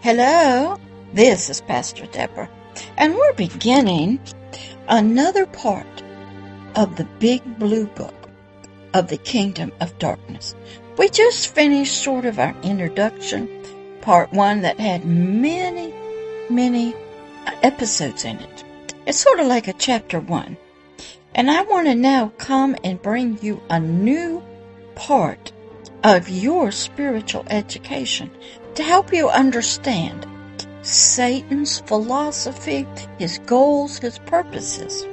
Hello, this is Pastor Deborah, and we're beginning another part of the Big Blue Book of the Kingdom of Darkness. We just finished sort of our introduction, part 1, that had many episodes in it. It's sort of like a chapter 1. And I want to now come and bring you a new part of your spiritual education to help you understand Satan's philosophy, his goals, his purposes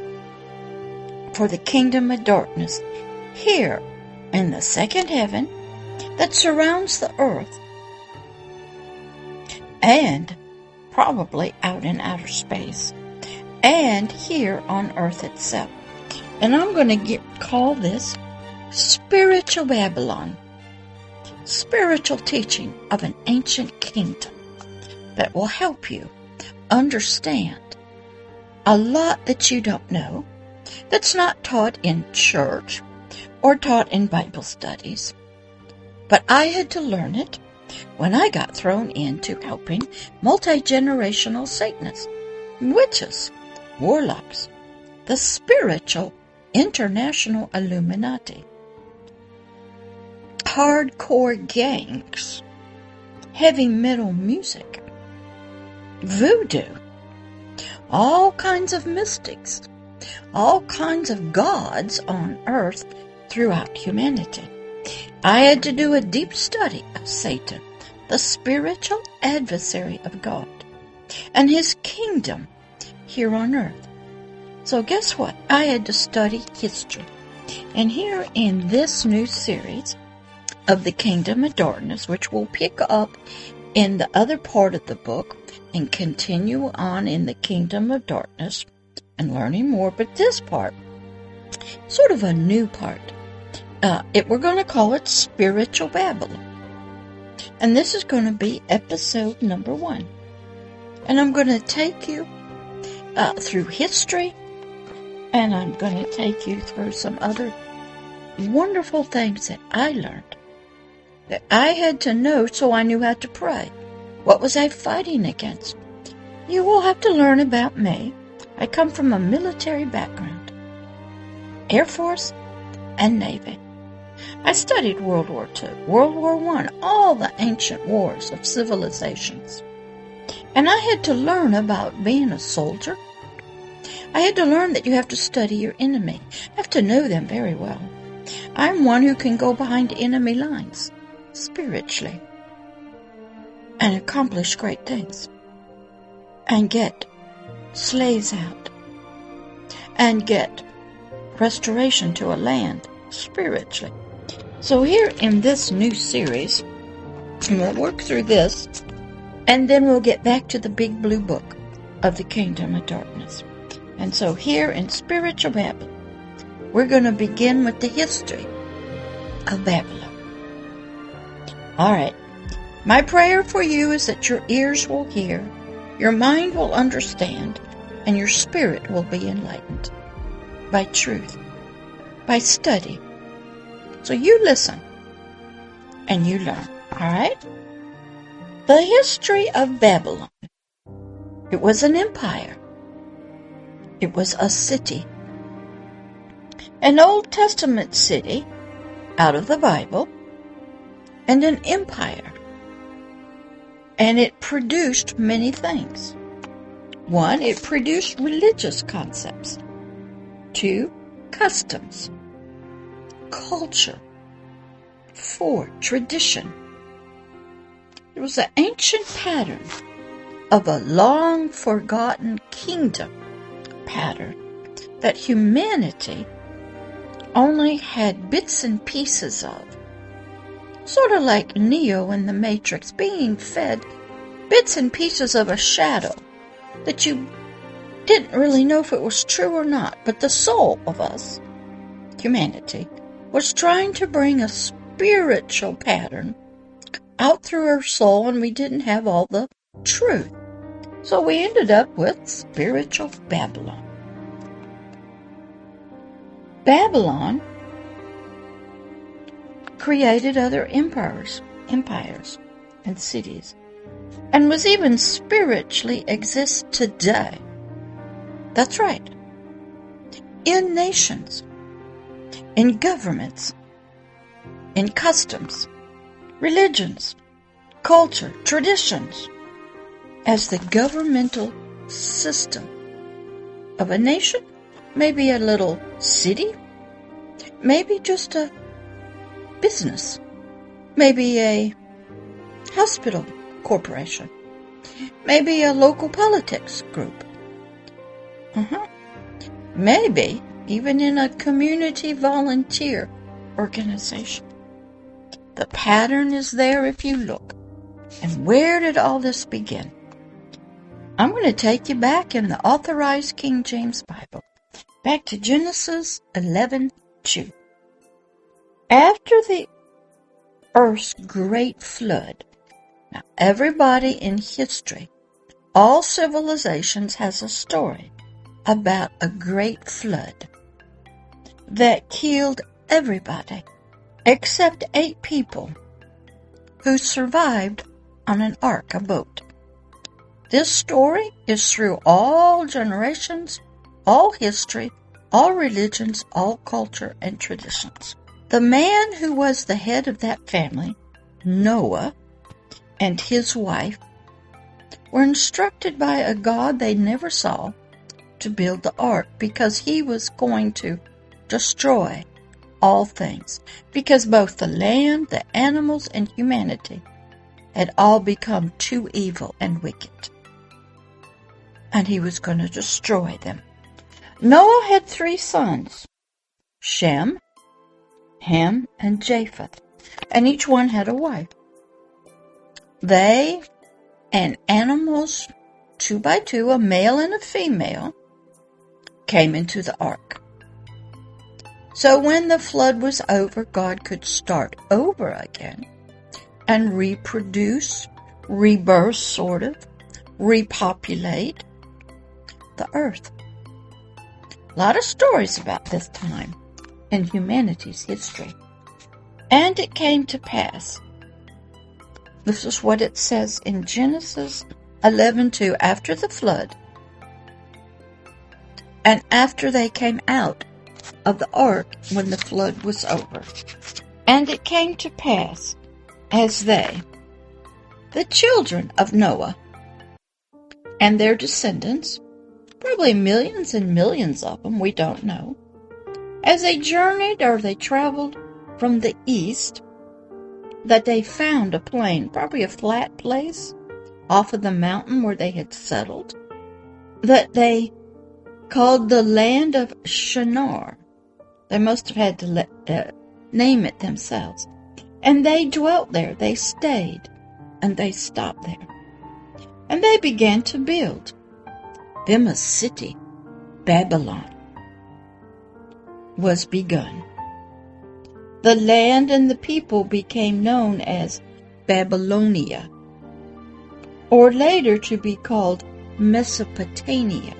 for the kingdom of darkness here in the second heaven that surrounds the earth and probably out in outer space and here on earth itself. And I'm going to call this Spiritual Babylon. Spiritual teaching of an ancient kingdom that will help you understand a lot that you don't know, that's not taught in church or taught in Bible studies. But I had to learn it when I got thrown into helping multi-generational Satanists, witches, warlocks, the spiritual international Illuminati, hardcore gangs, heavy metal music, voodoo, all kinds of mystics, all kinds of gods on earth throughout humanity. I had to do a deep study of Satan, the spiritual adversary of God, and his kingdom here on earth. So guess what? I had to study history. And here in this new series of the Kingdom of Darkness, which will pick up in the other part of the book and continue on in the Kingdom of Darkness and learning more, but this part, sort of a new part, we're going to call it Spiritual Babylon. And this is going to be episode number 1. And I'm going to take you through history, and I'm going to take you through some other wonderful things that I learned, that I had to know so I knew how to pray. What was I fighting against? You will have to learn about me. I come from a military background, Air Force and Navy. I studied World War II, World War I, all the ancient wars of civilizations. And I had to learn about being a soldier. I had to learn that you have to study your enemy. You have to know them very well. I'm one who can go behind enemy lines spiritually and accomplish great things and get slaves out and get restoration to a land spiritually. So here in this new series, we'll work through this, and then we'll get back to the Big Blue Book of the Kingdom of Darkness. And so here in Spiritual Babylon, we're going to begin with the history of Babylon. All right. My prayer for you is that your ears will hear, your mind will understand, and your spirit will be enlightened by truth, by study. So you listen and you learn. All right? The history of Babylon. It was an empire. It was a city. An Old Testament city out of the Bible, and an empire. And it produced many things. 1, it produced religious concepts. 2, customs. Culture. 4, tradition. It was an ancient pattern of a long-forgotten kingdom pattern that humanity only had bits and pieces of. Sort of like Neo in the Matrix, being fed bits and pieces of a shadow that you didn't really know if it was true or not. But the soul of us, humanity, was trying to bring a spiritual pattern out through our soul, and we didn't have all the truth. So we ended up with Spiritual Babylon. Babylon created other empires and cities. and was even spiritually exists today. That's right. In nations, in governments, in customs, religions, culture, traditions, as the governmental system of a nation, maybe a little city, maybe just a business, maybe a hospital corporation, maybe a local politics group, maybe even in a community volunteer organization. The pattern is there if you look. And where did all this begin? I'm going to take you back in the Authorized King James Bible, back to Genesis 11:2. After the earth's great flood, now everybody in history, all civilizations has a story about a great flood that killed everybody except 8 people who survived on an ark, a boat. This story is through all generations, all history, all religions, all culture and traditions. The man who was the head of that family, Noah, and his wife were instructed by a God they never saw to build the ark because he was going to destroy all things, because both the land, the animals, and humanity had all become too evil and wicked. And he was going to destroy them. Noah had 3 sons, Shem, Ham, and Japheth, and each one had a wife. They and animals, 2 by 2, a male and a female, came into the ark. So when the flood was over, God could start over again and reproduce, rebirth, sort of, repopulate the earth. A lot of stories about this time in humanity's history. And it came to pass. This is what it says in Genesis 11:2, after the flood, and after they came out of the ark when the flood was over. And it came to pass, as they, the children of Noah, and their descendants, probably millions and millions of them, we don't know, as they journeyed or they traveled from the east, that they found a plain, probably a flat place, off of the mountain where they had settled, that they called the land of Shinar. They must have had to name it themselves. And they dwelt there, they stayed, and they stopped there. And they began to build them a city. Babylon was begun. The land and the people became known as Babylonia, or later to be called Mesopotamia,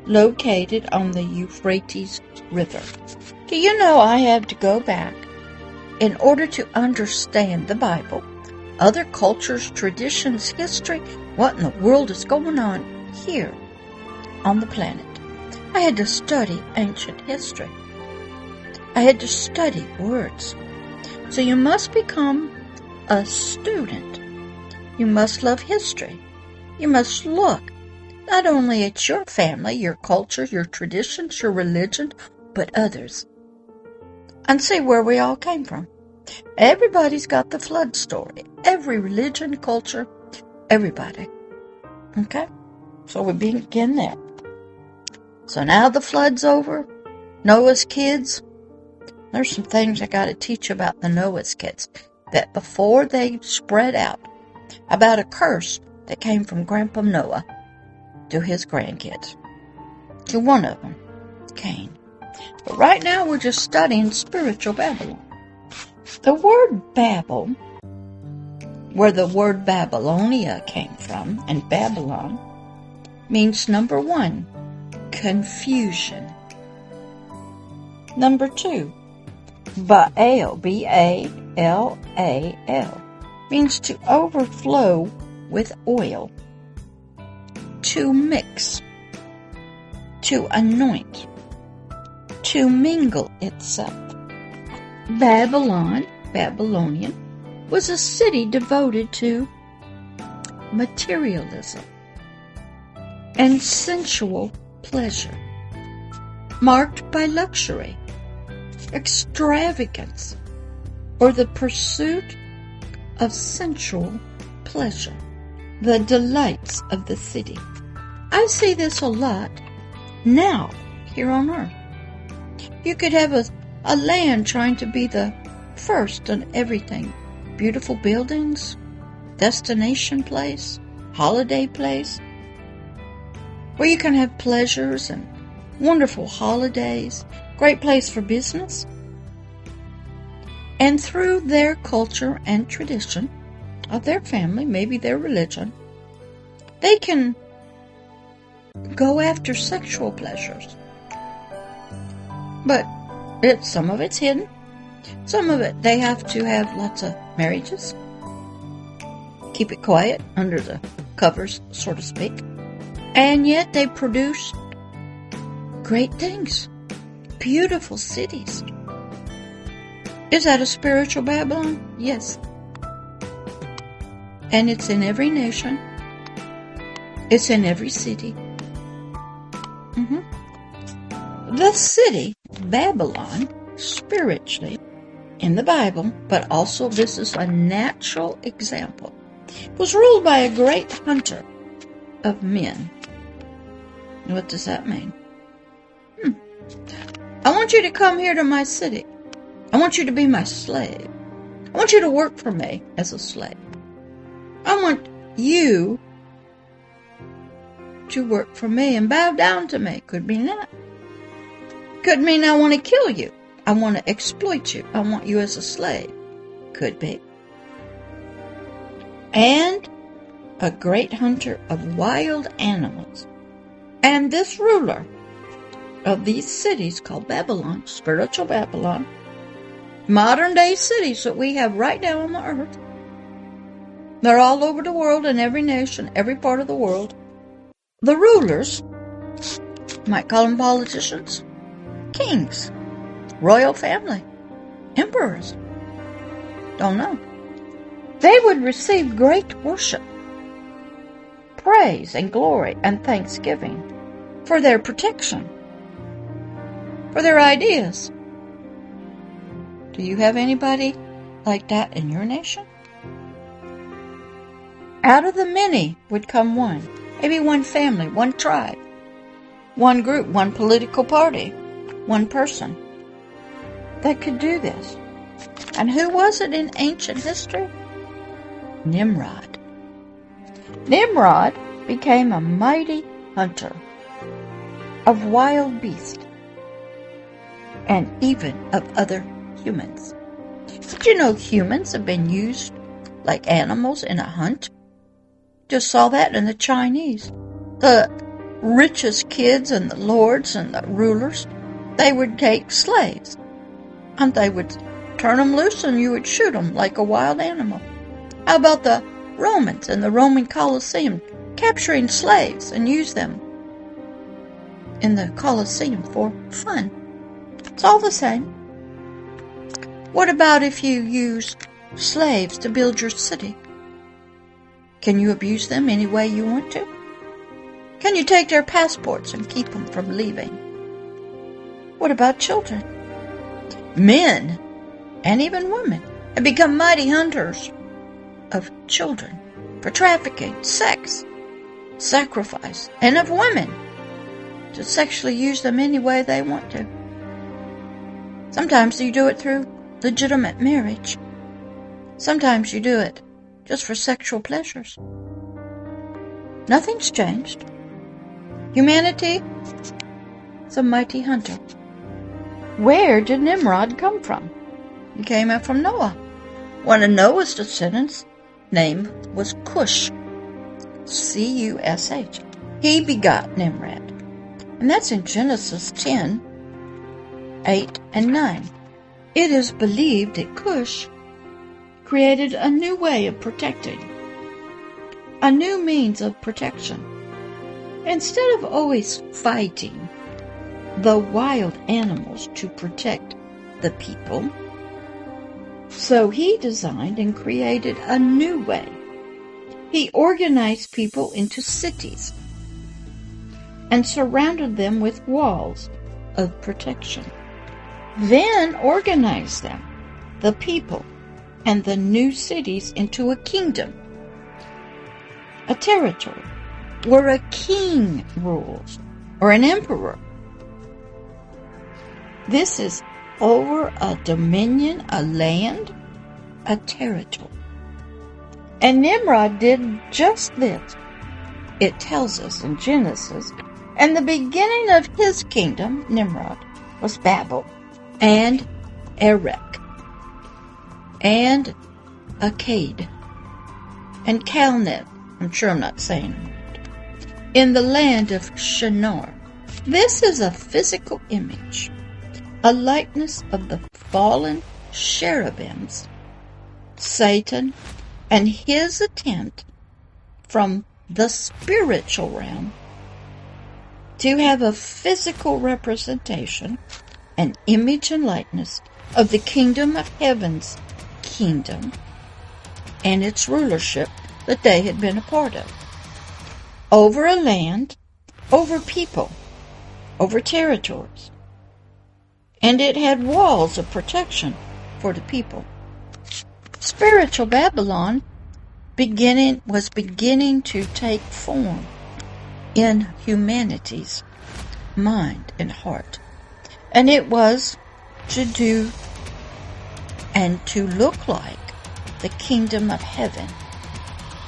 located on the Euphrates River. Do you know I had to go back in order to understand the Bible, other cultures, traditions, history, what in the world is going on here on the planet? I had to study ancient history. I had to study words. So you must become a student. You must love history. You must look not only at your family, your culture, your traditions, your religion, but others, and see where we all came from. Everybody's got the flood story. Every religion, culture, everybody. Okay? So we begin there. So now the flood's over. Noah's kids. There's some things I got to teach about the Noah's kids, that before they spread out about a curse that came from Grandpa Noah to his grandkids. To one of them, Cain. But right now we're just studying spiritual Babylon. The word Babel, where the word Babylonia came from, and Babylon, means number 1, confusion. Number 2, Baal, B-A-L-A-L, means to overflow with oil, to mix, to anoint, to mingle itself. Babylonian, was a city devoted to materialism and sensual pleasure, marked by luxury, extravagance, or the pursuit of sensual pleasure, the delights of the city. I see this a lot now here on earth. You could have a land trying to be the first on everything. Beautiful buildings, destination place, holiday place, where you can have pleasures and wonderful holidays, great place for business. And through their culture and tradition of their family, maybe their religion, they can go after sexual pleasures. But some of it's hidden. Some of it, they have to have lots of marriages. Keep it quiet under the covers, so to speak. And yet they produce great things. Beautiful cities. Is that a spiritual Babylon? Yes. And it's in every nation. It's in every city. The city, Babylon, spiritually, in the Bible, but also this is a natural example, was ruled by a great hunter of men. What does that mean? I want you to come here to my city. I want you to be my slave. I want you to work for me as a slave. I want you to work for me and bow down to me. Could mean that. Could mean I want to kill you. I want to exploit you. I want you as a slave. Could be. And a great hunter of wild animals. And this ruler of these cities called Babylon, spiritual Babylon, modern day cities that we have right now on the earth. They're all over the world, in every nation, every part of the world. The rulers, might call them politicians, kings, royal family, emperors, don't know. They would receive great worship, praise and glory and thanksgiving for their protection, for their ideas. Do you have anybody like that in your nation? Out of the many would come one, maybe one family, one tribe, one group, one political party, one person that could do this. And who was it in ancient history? Nimrod. Nimrod became a mighty hunter of wild beasts and even of other humans. Did you know humans have been used like animals in a hunt? Just saw that in the Chinese. The richest kids and the lords and the rulers, they would take slaves. And they would turn them loose and you would shoot them like a wild animal. How about the Romans in the Roman Colosseum capturing slaves and use them in the Colosseum for fun? It's all the same. What about if you use slaves to build your city? Can you abuse them any way you want to? Can you take their passports and keep them from leaving? What about children? Men, and even women, have become mighty hunters of children for trafficking, sex, sacrifice, and of women to sexually use them any way they want to. Sometimes you do it through legitimate marriage. Sometimes you do it just for sexual pleasures. Nothing's changed. Humanity is a mighty hunter. Where did Nimrod come from? He came out from Noah. One of Noah's descendants' name was Cush. C-U-S-H. He begot Nimrod. And that's in Genesis 10, 8 and 9. It is believed that Cush created a new way of protecting a new means of protection. Instead of always fighting the wild animals to protect the people, so he designed and created a new way. He organized people into cities and surrounded them with walls of protection. Then organized them, the people, and the new cities into a kingdom, a territory, where a king rules, or an emperor. This is over a dominion, a land, a territory. And Nimrod did just this. It tells us in Genesis, and the beginning of his kingdom, Nimrod, was Babel, and Erech, and Akkad, and Calneh, I'm sure I'm not saying it, in the land of Shinar. This is a physical image, a likeness of the fallen cherubims, Satan, and his attempt from the spiritual realm to have a physical representation, an image and likeness of the kingdom of heaven's kingdom and its rulership that they had been a part of. Over a land, over people, over territories. And it had walls of protection for the people. Spiritual Babylon was beginning to take form in humanity's mind and heart. And it was to do and to look like the kingdom of heaven.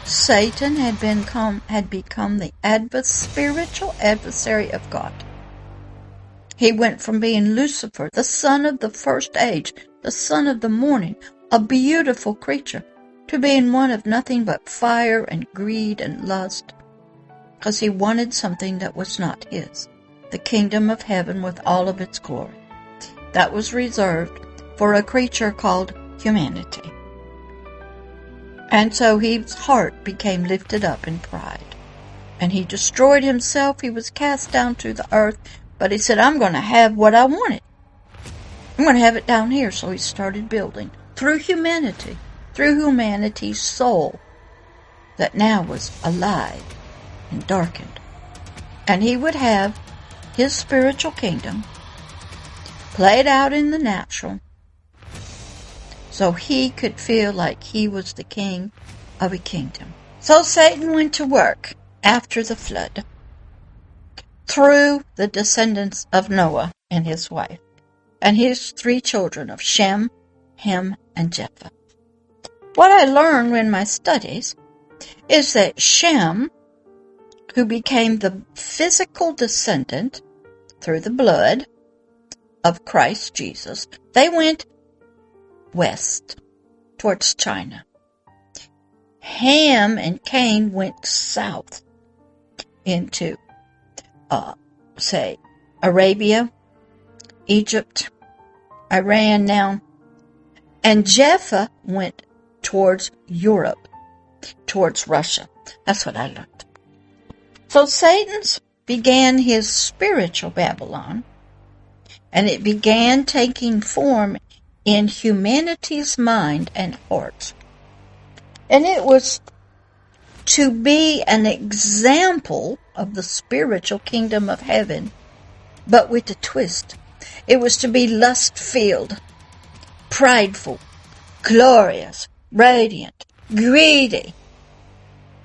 Satan had become the spiritual adversary of God. He went from being Lucifer, the son of the first age, the son of the morning, a beautiful creature, to being one of nothing but fire and greed and lust, because he wanted something that was not his, the kingdom of heaven with all of its glory. That was reserved for a creature called humanity. And so his heart became lifted up in pride. And he destroyed himself. He was cast down to the earth. But he said, I'm going to have what I wanted. I'm going to have it down here. So he started building through humanity's soul that now was alive and darkened. And he would have his spiritual kingdom played out in the natural, so he could feel like he was the king of a kingdom. So Satan went to work after the flood through the descendants of Noah and his wife and his 3 children of Shem, Ham, and Japheth. What I learned in my studies is that Shem, who became the physical descendant through the blood of Christ Jesus, they went west towards China. Ham and Cain went south into, Arabia, Egypt, Iran now, and Japheth went towards Europe, towards Russia. That's what I learned. So Satan began his spiritual Babylon, and it began taking form in humanity's mind and heart. And it was to be an example of the spiritual kingdom of heaven, but with a twist. It was to be lust-filled, prideful, glorious, radiant, greedy,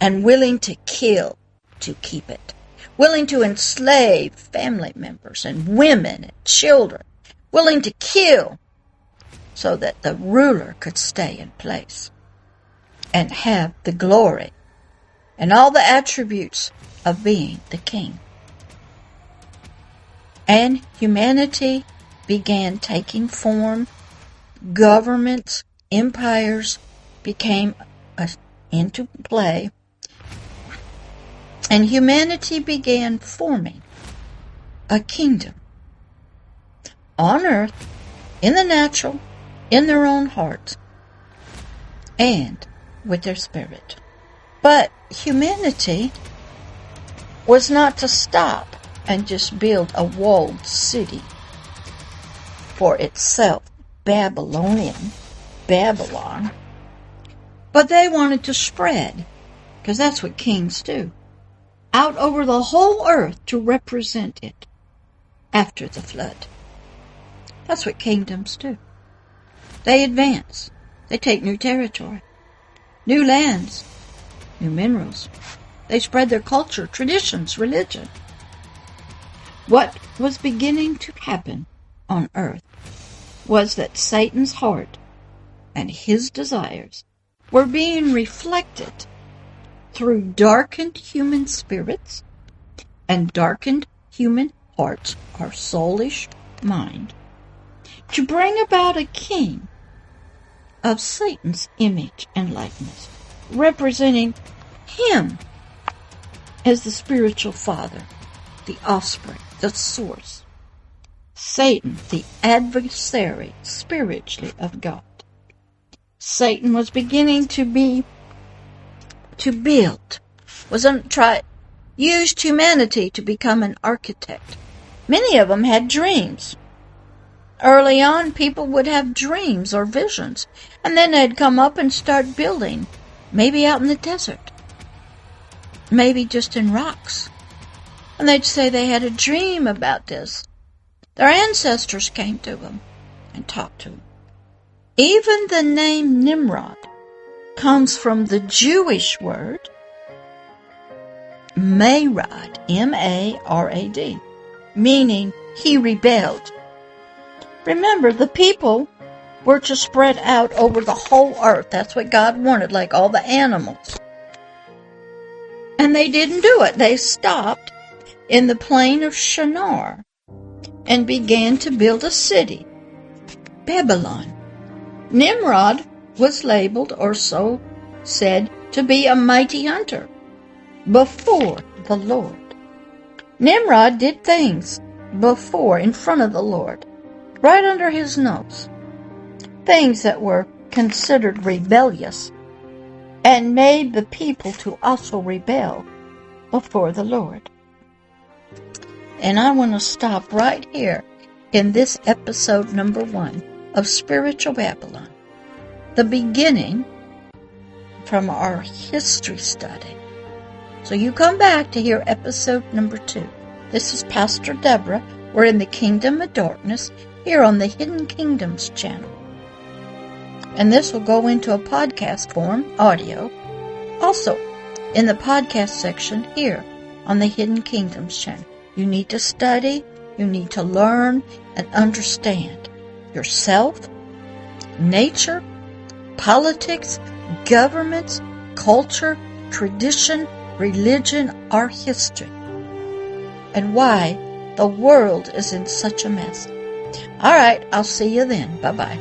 and willing to kill to keep it. Willing to enslave family members and women and children. Willing to kill so that the ruler could stay in place and have the glory and all the attributes of being the king. And humanity began taking form. Governments, empires became into play. And humanity began forming a kingdom on earth, in the natural, in their own hearts, and with their spirit. But humanity was not to stop and just build a walled city for itself, Babylon, but they wanted to spread, because that's what kings do, out over the whole earth to represent it after the flood. That's what kingdoms do. They advance. They take new territory, new lands, new minerals. They spread their culture, traditions, religion. What was beginning to happen on earth was that Satan's heart and his desires were being reflected through darkened human spirits and darkened human hearts, our soulish mind, to bring about a king of Satan's image and likeness, representing him as the spiritual father, the offspring, the source. Satan, the adversary, spiritually, of God. Satan was beginning to build, used humanity to become an architect. Many of them had dreams. Early on, people would have dreams or visions, and then they'd come up and start building, maybe out in the desert, maybe just in rocks. And they'd say they had a dream about this. Their ancestors came to them and talked to them. Even the name Nimrod comes from the Jewish word Marad, M-A-R-A-D, meaning he rebelled. Remember, the people were to spread out over the whole earth. That's what God wanted, like all the animals. And they didn't do it. They stopped in the plain of Shinar and began to build a city, Babylon. Nimrod was labeled, or so said, to be a mighty hunter before the Lord. Nimrod did things before, in front of the Lord, right under his nose, things that were considered rebellious, and made the people to also rebel before the Lord. And I want to stop right here in this episode number 1 of Spiritual Babylon, the beginning from our history study. So you come back to hear episode number 2. This is Pastor Deborah. We're in the Kingdom of Darkness here on the Hidden Kingdoms channel. And this will go into a podcast form, audio, also in the podcast section here on the Hidden Kingdoms channel. You need to study, you need to learn and understand yourself, nature, politics, governments, culture, tradition, religion, our history, and why the world is in such a mess. All right, I'll see you then. Bye-bye.